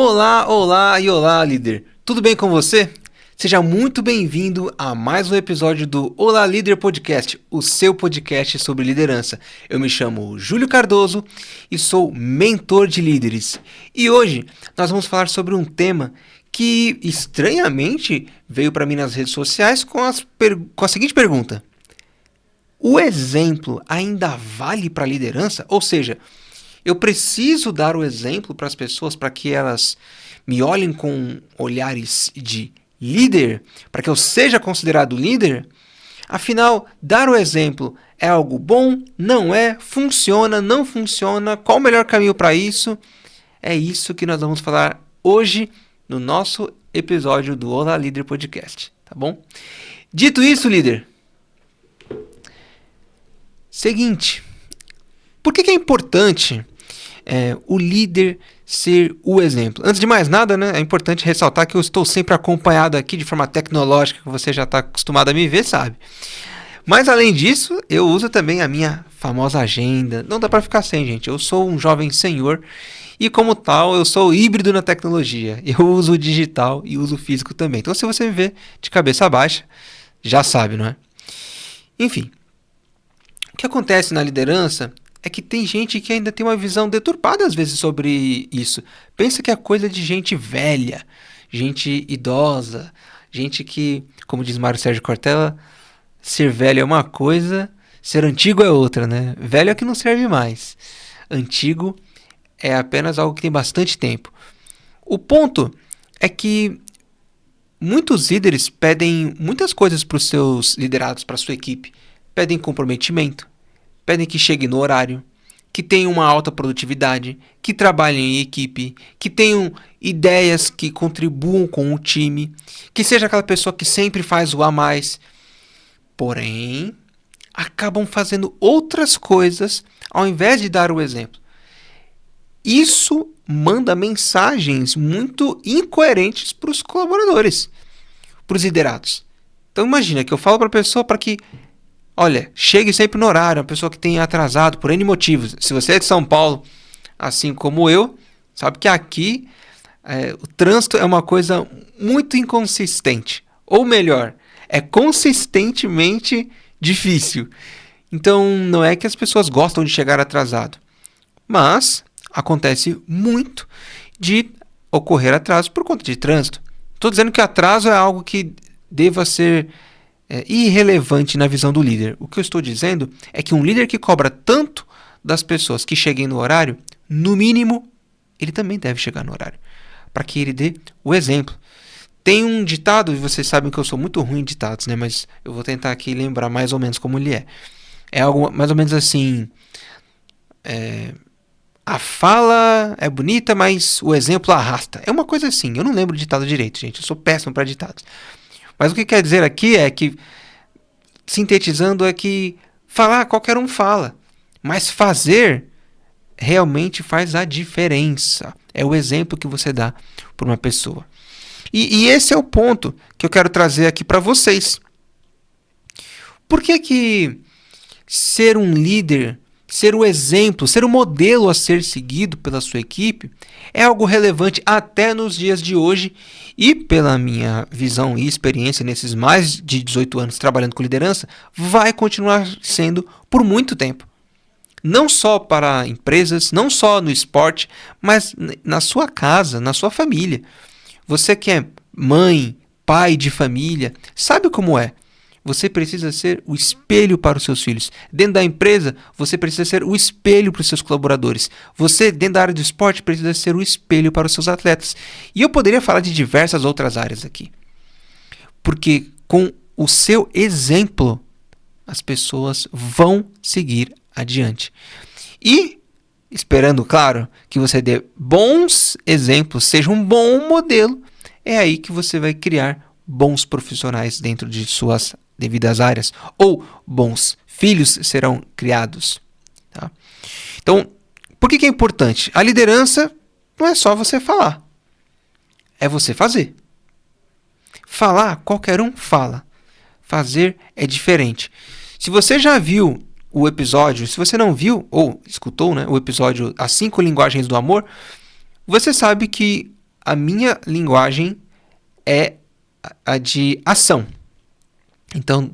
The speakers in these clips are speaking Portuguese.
Olá, olá e olá, líder! Tudo bem com você? Seja muito bem-vindo a mais um episódio do Olá Líder Podcast, o seu podcast sobre liderança. Eu me chamo Júlio Cardoso e sou mentor de líderes. E hoje nós vamos falar sobre um tema que, estranhamente, veio para mim nas redes sociais com a seguinte pergunta: o exemplo ainda vale para a liderança? Ou seja, eu preciso dar o exemplo para as pessoas para que elas me olhem com olhares de líder, para que eu seja considerado líder? Afinal, dar o exemplo é algo bom? Não é? Funciona? Não funciona? Qual o melhor caminho para isso? É isso que nós vamos falar hoje no nosso episódio do Olá Líder Podcast, tá bom? Dito isso, líder, seguinte, por que é importante o líder ser o exemplo? Antes de mais nada, né, é importante ressaltar que eu estou sempre acompanhado aqui de forma tecnológica, que você já está acostumado a me ver, sabe? Mas além disso, eu uso também a minha famosa agenda. Não dá para ficar sem, gente. Eu sou um jovem senhor e, como tal, eu sou híbrido na tecnologia. Eu uso o digital e uso o físico também. Então, se você me vê de cabeça baixa, já sabe, não é? Enfim, o que acontece na liderança é que tem gente que ainda tem uma visão deturpada às vezes sobre isso. Pensa que é coisa de gente velha, gente idosa, gente que, como diz Mário Sérgio Cortella, ser velho é uma coisa, ser antigo é outra, né? Velho é que não serve mais. Antigo é apenas algo que tem bastante tempo. O ponto é que muitos líderes pedem muitas coisas para os seus liderados, para a sua equipe. Pedem comprometimento, pedem que chegue no horário, que tenham uma alta produtividade, que trabalhem em equipe, que tenham ideias que contribuam com o time, que seja aquela pessoa que sempre faz o a mais. Porém, acabam fazendo outras coisas ao invés de dar o exemplo. Isso manda mensagens muito incoerentes para os colaboradores, para os liderados. Então imagina que eu falo para a pessoa para que, olha, chegue sempre no horário, uma pessoa que tenha atrasado por N motivos. Se você é de São Paulo, assim como eu, sabe que aqui o trânsito é uma coisa muito inconsistente. Ou melhor, é consistentemente difícil. Então, não é que as pessoas gostam de chegar atrasado, mas acontece muito de ocorrer atraso por conta de trânsito. Estou dizendo que atraso é algo que deva ser irrelevante na visão do líder. O que eu estou dizendo é que um líder que cobra tanto das pessoas que cheguem no horário, no mínimo, ele também deve chegar no horário, para que ele dê o exemplo. Tem um ditado, e vocês sabem que eu sou muito ruim em ditados, né? Mas eu vou tentar aqui lembrar mais ou menos como ele é. É algo mais ou menos assim: a fala é bonita, mas o exemplo arrasta. É uma coisa assim. Eu não lembro o ditado direito, gente. Eu sou péssimo para ditados. Mas o que quer dizer aqui é que, sintetizando, é que falar qualquer um fala, mas fazer realmente faz a diferença. É o exemplo que você dá para uma pessoa. E esse é o ponto que eu quero trazer aqui para vocês. Por que ser um líder, ser o exemplo, ser o modelo a ser seguido pela sua equipe é algo relevante até nos dias de hoje? E pela minha visão e experiência nesses mais de 18 anos trabalhando com liderança, vai continuar sendo por muito tempo. Não só para empresas, não só no esporte, mas na sua casa, na sua família. Você que é mãe, pai de família, sabe como é? Você precisa ser o espelho para os seus filhos. Dentro da empresa, você precisa ser o espelho para os seus colaboradores. Você, dentro da área do esporte, precisa ser o espelho para os seus atletas. E eu poderia falar de diversas outras áreas aqui. Porque com o seu exemplo, as pessoas vão seguir adiante. E, esperando, claro, que você dê bons exemplos, seja um bom modelo, é aí que você vai criar bons profissionais dentro de suas devidas áreas, ou bons filhos serão criados. Tá? Então, por que é importante? A liderança não é só você falar, é você fazer. Falar, qualquer um fala. Fazer é diferente. Se você já viu o episódio, se você não viu, ou escutou, né, o episódio As 5 Linguagens do Amor, você sabe que a minha linguagem é a de ação. Então,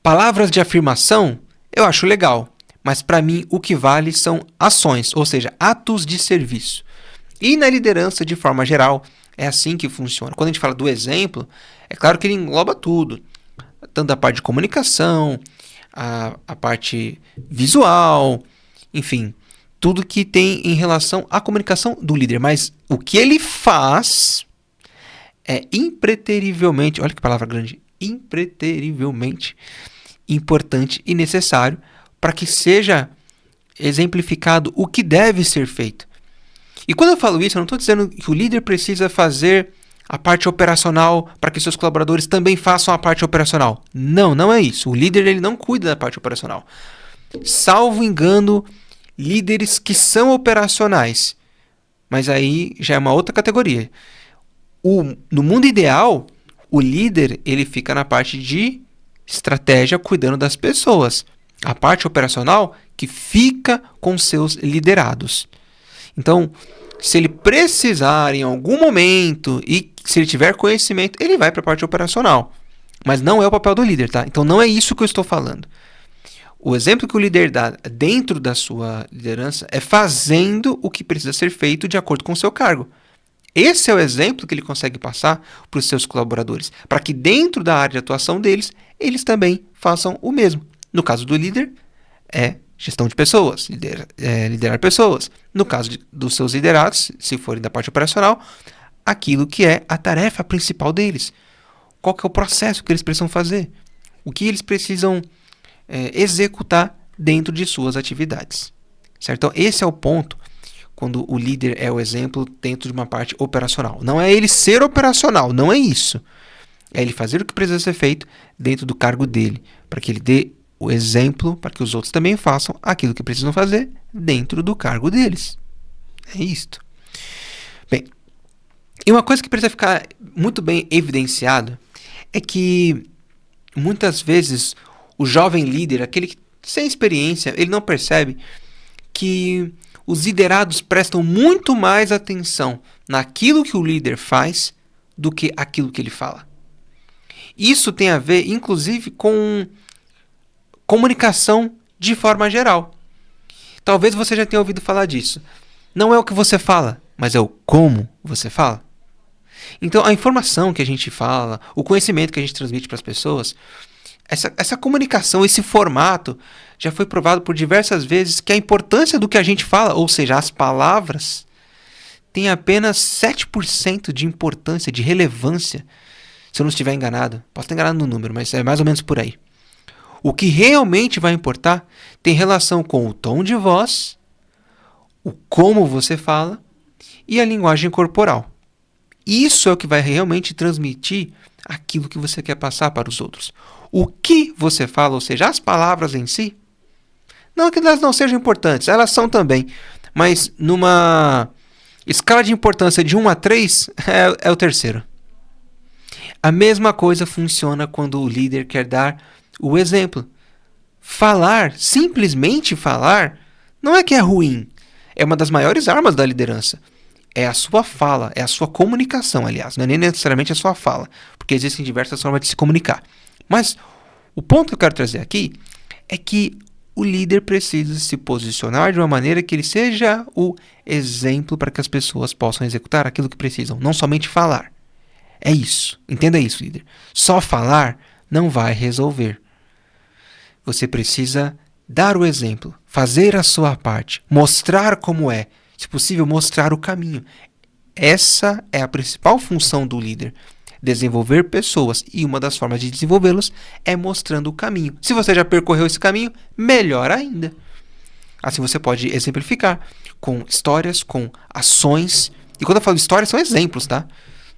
palavras de afirmação eu acho legal, mas para mim o que vale são ações, ou seja, atos de serviço. E na liderança, de forma geral, é assim que funciona. Quando a gente fala do exemplo, é claro que ele engloba tudo, tanto a parte de comunicação, a parte visual, enfim, tudo que tem em relação à comunicação do líder. Mas o que ele faz é impreterivelmente, olha que palavra grande, impreterivelmente importante e necessário para que seja exemplificado o que deve ser feito. E quando eu falo isso, eu não estou dizendo que o líder precisa fazer a parte operacional para que seus colaboradores também façam a parte operacional. Não, não é isso. O líder ele não cuida da parte operacional. Salvo engano, líderes que são operacionais. Mas aí já é uma outra categoria. No mundo ideal, o líder ele fica na parte de estratégia cuidando das pessoas. A parte operacional que fica com seus liderados. Então, se ele precisar em algum momento e se ele tiver conhecimento, ele vai para a parte operacional. Mas não é o papel do líder, tá? Então não é isso que eu estou falando. O exemplo que o líder dá dentro da sua liderança é fazendo o que precisa ser feito de acordo com o seu cargo. Esse é o exemplo que ele consegue passar para os seus colaboradores, para que dentro da área de atuação deles, eles também façam o mesmo. No caso do líder, é gestão de pessoas, liderar pessoas. No caso dos seus liderados, se forem da parte operacional, aquilo que é a tarefa principal deles. Qual que é o processo que eles precisam fazer? O que eles precisam executar dentro de suas atividades. Certo? Então, esse é o ponto quando o líder é o exemplo dentro de uma parte operacional. Não é ele ser operacional, não é isso. É ele fazer o que precisa ser feito dentro do cargo dele, para que ele dê o exemplo para que os outros também façam aquilo que precisam fazer dentro do cargo deles. É isto. Bem, e uma coisa que precisa ficar muito bem evidenciado é que muitas vezes o jovem líder, aquele que sem experiência, ele não percebe que os liderados prestam muito mais atenção naquilo que o líder faz do que aquilo que ele fala. Isso tem a ver, inclusive, com comunicação de forma geral. Talvez você já tenha ouvido falar disso. Não é o que você fala, mas é o como você fala. Então, a informação que a gente fala, o conhecimento que a gente transmite para as pessoas, essa comunicação, esse formato, já foi provado por diversas vezes que a importância do que a gente fala, ou seja, as palavras, tem apenas 7% de importância, de relevância, se eu não estiver enganado. Posso estar enganado no número, mas é mais ou menos por aí. O que realmente vai importar tem relação com o tom de voz, o como você fala e a linguagem corporal. Isso é o que vai realmente transmitir aquilo que você quer passar para os outros. O que você fala, ou seja, as palavras em si, não que elas não sejam importantes, elas são também, mas numa escala de importância de 1 a 3, é o terceiro. A mesma coisa funciona quando o líder quer dar o exemplo. Falar, simplesmente falar, não é que é ruim. É uma das maiores armas da liderança. É a sua fala, é a sua comunicação, aliás. Não é nem necessariamente a sua fala, porque existem diversas formas de se comunicar. Mas o ponto que eu quero trazer aqui é que o líder precisa se posicionar de uma maneira que ele seja o exemplo para que as pessoas possam executar aquilo que precisam, não somente falar. É isso. Entenda isso, líder. Só falar não vai resolver. Você precisa dar o exemplo, fazer a sua parte, mostrar como é, se possível, mostrar o caminho. Essa é a principal função do líder. Desenvolver pessoas, e uma das formas de desenvolvê-los é mostrando o caminho. Se você já percorreu esse caminho, melhor ainda. Assim você pode exemplificar com histórias, com ações. E quando eu falo histórias, são exemplos, tá?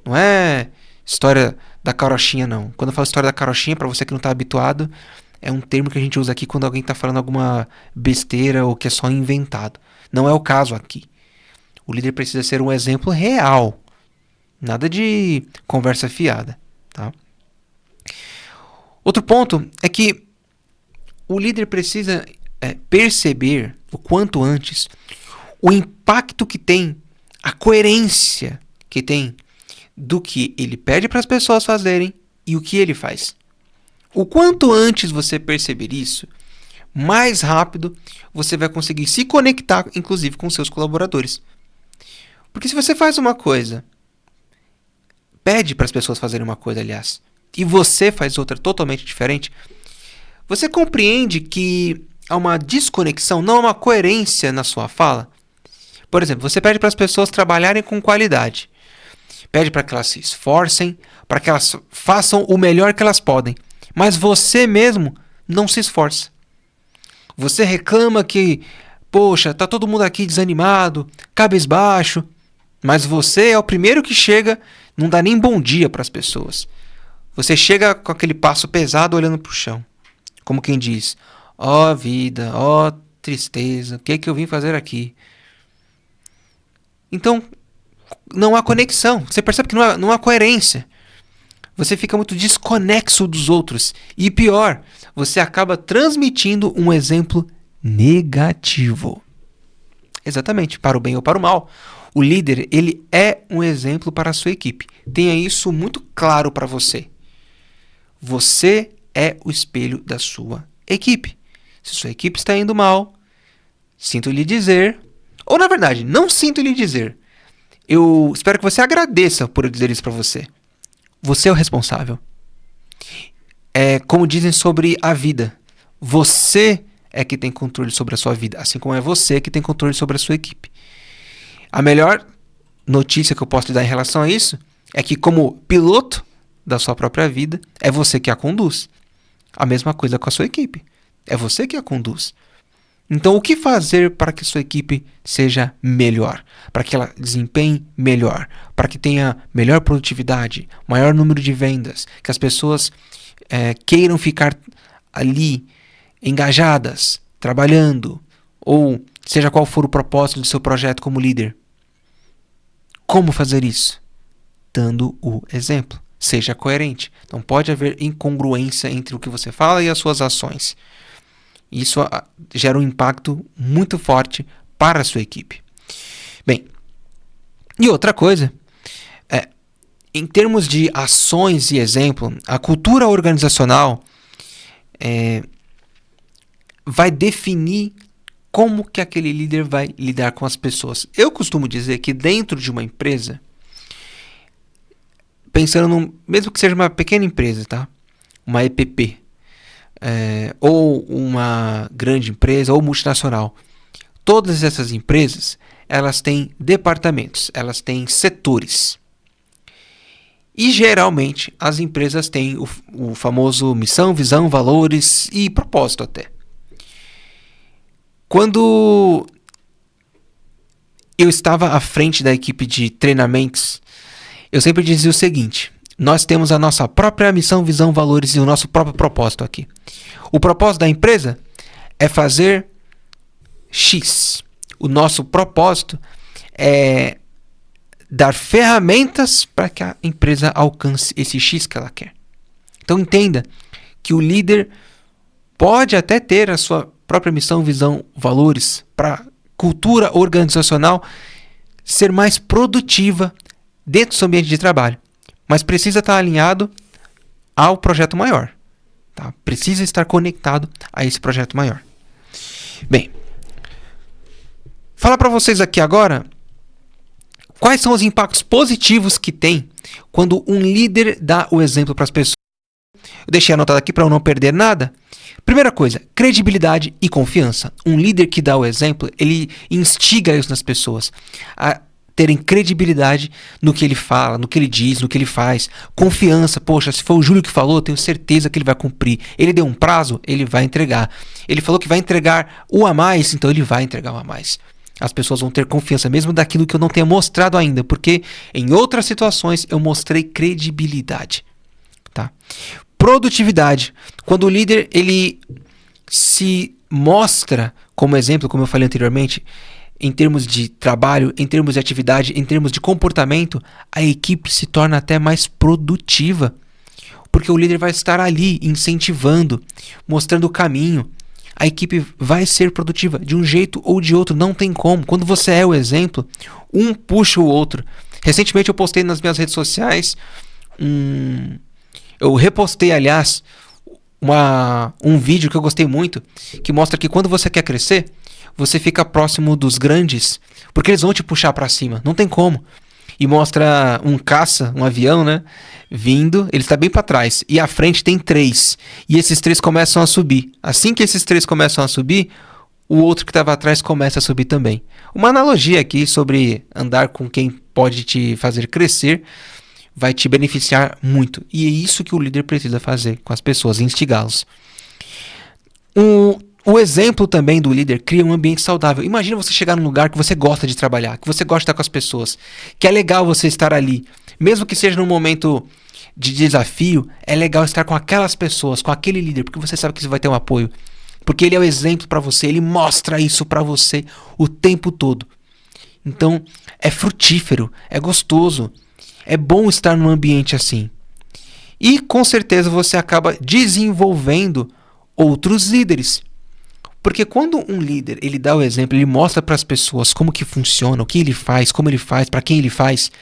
Não é história da carochinha, não. Quando eu falo história da carochinha, para você que não está habituado, é um termo que a gente usa aqui quando alguém está falando alguma besteira ou que é só inventado. Não é o caso aqui. O líder precisa ser um exemplo real. Nada de conversa fiada. Tá? Outro ponto é que o líder precisa perceber o quanto antes o impacto que tem, a coerência que tem do que ele pede para as pessoas fazerem e o que ele faz. O quanto antes você perceber isso, mais rápido você vai conseguir se conectar, inclusive, com seus colaboradores. Porque se você faz uma coisa, pede para as pessoas fazerem uma coisa, aliás, e você faz outra totalmente diferente, você compreende que há uma desconexão, não há uma coerência na sua fala. Por exemplo, você pede para as pessoas trabalharem com qualidade. Pede para que elas se esforcem, para que elas façam o melhor que elas podem. Mas você mesmo não se esforça. Você reclama que, poxa, tá todo mundo aqui desanimado, cabisbaixo, mas você é o primeiro que chega, não dá nem bom dia para as pessoas. Você chega com aquele passo pesado olhando para o chão. Como quem diz, ó vida, ó tristeza, o que é que eu vim fazer aqui? Então, não há conexão. Você percebe que não há coerência. Você fica muito desconexo dos outros. E pior, você acaba transmitindo um exemplo negativo. Exatamente, para o bem ou para o mal. O líder, ele é um exemplo para a sua equipe. Tenha isso muito claro para você. Você é o espelho da sua equipe. Se sua equipe está indo mal, sinto lhe dizer, ou na verdade, não sinto lhe dizer. Eu espero que você agradeça por eu dizer isso para você. Você é o responsável. É como dizem sobre a vida. Você é que tem controle sobre a sua vida, assim como é você que tem controle sobre a sua equipe. A melhor notícia que eu posso te dar em relação a isso é que, como piloto da sua própria vida, é você que a conduz. A mesma coisa com a sua equipe. É você que a conduz. Então, o que fazer para que sua equipe seja melhor? Para que ela desempenhe melhor? Para que tenha melhor produtividade, maior número de vendas? Que as pessoas queiram ficar ali engajadas, trabalhando? Ou seja qual for o propósito do seu projeto como líder? Como fazer isso? Dando o exemplo. Seja coerente. Não pode haver incongruência entre o que você fala e as suas ações. Isso gera um impacto muito forte para a sua equipe. Bem, e outra coisa, em termos de ações e exemplo, a cultura organizacional vai definir como que aquele líder vai lidar com as pessoas. Eu costumo dizer que dentro de uma empresa, pensando mesmo que seja uma pequena empresa, tá? Uma EPP, ou uma grande empresa ou multinacional, todas essas empresas, elas têm departamentos, elas têm setores. E geralmente as empresas têm o famoso missão, visão, valores e propósito até. Quando eu estava à frente da equipe de treinamentos, eu sempre dizia o seguinte: nós temos a nossa própria missão, visão, valores e o nosso próprio propósito aqui. O propósito da empresa é fazer X. O nosso propósito é dar ferramentas para que a empresa alcance esse X que ela quer. Então entenda que o líder pode até ter a sua própria missão, visão, valores para a cultura organizacional ser mais produtiva dentro do seu ambiente de trabalho. Mas precisa estar alinhado ao projeto maior. Tá? Precisa estar conectado a esse projeto maior. Bem, falar para vocês aqui agora quais são os impactos positivos que tem quando um líder dá o exemplo para as pessoas. Eu deixei anotado aqui para eu não perder nada. Primeira coisa, credibilidade e confiança. Um líder que dá o exemplo, ele instiga isso nas pessoas a terem credibilidade no que ele fala, no que ele diz, no que ele faz. Confiança, poxa, se foi o Júlio que falou, eu tenho certeza que ele vai cumprir. Ele deu um prazo, ele vai entregar. Ele falou que vai entregar o a mais, então ele vai entregar o a mais. As pessoas vão ter confiança, mesmo daquilo que eu não tenha mostrado ainda, porque em outras situações eu mostrei credibilidade. Tá? Produtividade. Quando o líder ele se mostra como exemplo, como eu falei anteriormente, em termos de trabalho, em termos de atividade, em termos de comportamento, a equipe se torna até mais produtiva. Porque o líder vai estar ali incentivando, mostrando o caminho. A equipe vai ser produtiva de um jeito ou de outro, não tem como. Quando você é o exemplo, um puxa o outro. Recentemente eu postei nas minhas redes sociais, eu repostei, aliás, um vídeo que eu gostei muito, que mostra que quando você quer crescer, você fica próximo dos grandes, porque eles vão te puxar para cima, não tem como. E mostra um caça, um avião, né, vindo, ele está bem para trás, e à frente tem 3, e esses 3 começam a subir. Assim que esses 3 começam a subir, o outro que estava atrás começa a subir também. Uma analogia aqui sobre andar com quem pode te fazer crescer, vai te beneficiar muito. E é isso que o líder precisa fazer com as pessoas, instigá-los. O exemplo também do líder cria um ambiente saudável. Imagina você chegar num lugar que você gosta de trabalhar, que você gosta de estar com as pessoas, que é legal você estar ali. Mesmo que seja num momento de desafio, é legal estar com aquelas pessoas, com aquele líder, porque você sabe que você vai ter um apoio. Porque ele é o exemplo para você, ele mostra isso para você o tempo todo. Então, é frutífero, é gostoso, é bom estar num ambiente assim. E com certeza você acaba desenvolvendo outros líderes. Porque quando um líder ele dá o exemplo, ele mostra para as pessoas como que funciona, o que ele faz, como ele faz, para quem ele faz,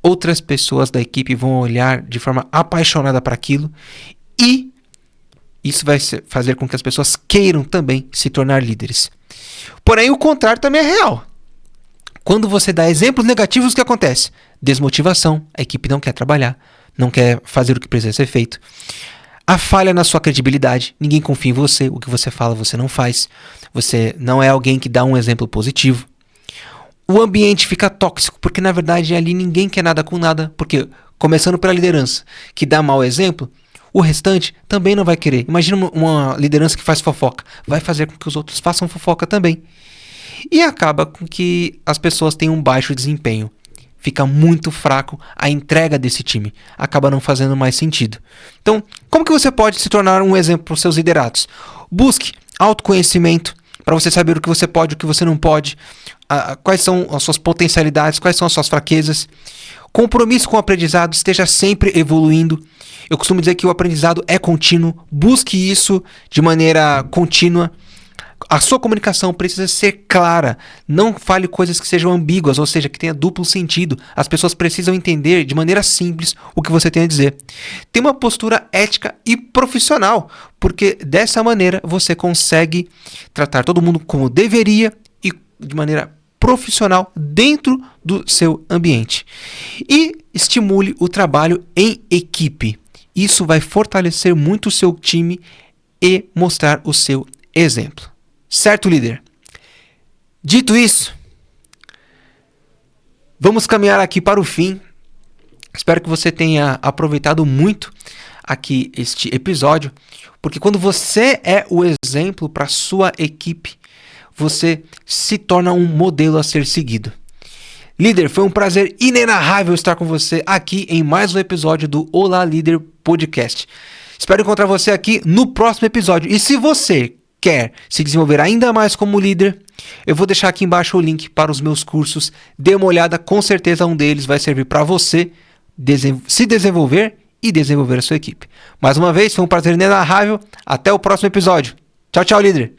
outras pessoas da equipe vão olhar de forma apaixonada para aquilo e isso vai fazer com que as pessoas queiram também se tornar líderes. Porém, o contrário também é real. Quando você dá exemplos negativos, o que acontece? Desmotivação, a equipe não quer trabalhar, não quer fazer o que precisa ser feito. A falha na sua credibilidade, ninguém confia em você, o que você fala você não faz. Você não é alguém que dá um exemplo positivo. O ambiente fica tóxico, porque na verdade ali ninguém quer nada com nada, porque começando pela liderança, que dá mau exemplo, o restante também não vai querer. Imagina uma liderança que faz fofoca, vai fazer com que os outros façam fofoca também. E acaba com que as pessoas tenham um baixo desempenho. Fica muito fraco a entrega desse time. Acaba não fazendo mais sentido. Então, como que você pode se tornar um exemplo para os seus liderados? Busque autoconhecimento para você saber o que você pode, o que você não pode, quais são as suas potencialidades, quais são as suas fraquezas. Compromisso com o aprendizado, esteja sempre evoluindo. Eu costumo dizer que o aprendizado é contínuo. Busque isso de maneira contínua. A sua comunicação precisa ser clara. Não fale coisas que sejam ambíguas, ou seja, que tenha duplo sentido. As pessoas precisam entender de maneira simples o que você tem a dizer. Tenha uma postura ética e profissional, porque dessa maneira você consegue tratar todo mundo como deveria e de maneira profissional dentro do seu ambiente. E estimule o trabalho em equipe. Isso vai fortalecer muito o seu time e mostrar o seu exemplo. Certo, líder? Dito isso, vamos caminhar aqui para o fim. Espero que você tenha aproveitado muito aqui este episódio, porque quando você é o exemplo para a sua equipe, você se torna um modelo a ser seguido. Líder, foi um prazer inenarrável estar com você aqui em mais um episódio do Olá Líder Podcast. Espero encontrar você aqui no próximo episódio. E se você quer se desenvolver ainda mais como líder, eu vou deixar aqui embaixo o link para os meus cursos. Dê uma olhada, com certeza um deles vai servir para você se desenvolver e desenvolver a sua equipe. Mais uma vez, foi um prazer inenarrável. Até o próximo episódio. Tchau, tchau, líder!